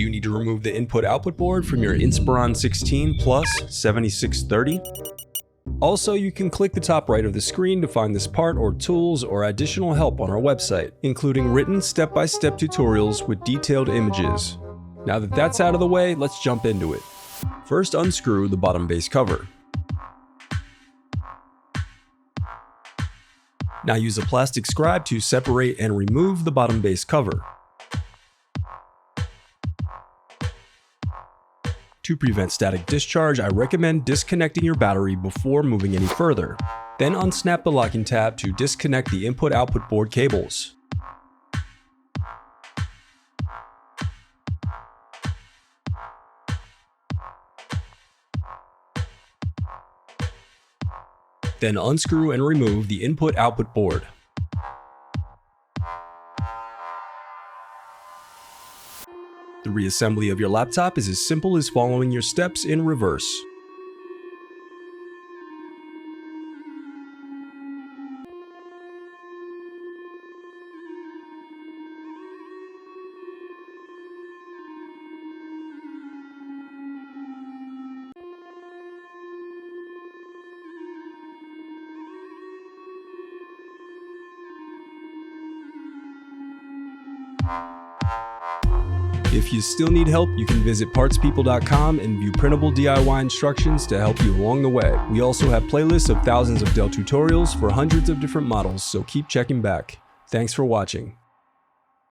Do you need to remove the input-output board from your Inspiron 16 Plus 7630? Also, you can click the top right of the screen to find this part or tools or additional help on our website, including written step-by-step tutorials with detailed images. Now that that's out of the way, let's jump into it. First, unscrew the bottom base cover. Now use a plastic scribe to separate and remove the bottom base cover. To prevent static discharge, I recommend disconnecting your battery before moving any further. Then unsnap the locking tab to disconnect the input-output board cables. Then unscrew and remove the input-output board. The reassembly of your laptop is as simple as following your steps in reverse. If you still need help, you can visit partspeople.com and view printable DIY instructions to help you along the way. We also have playlists of thousands of Dell tutorials for hundreds of different models, so keep checking back. Thanks for watching.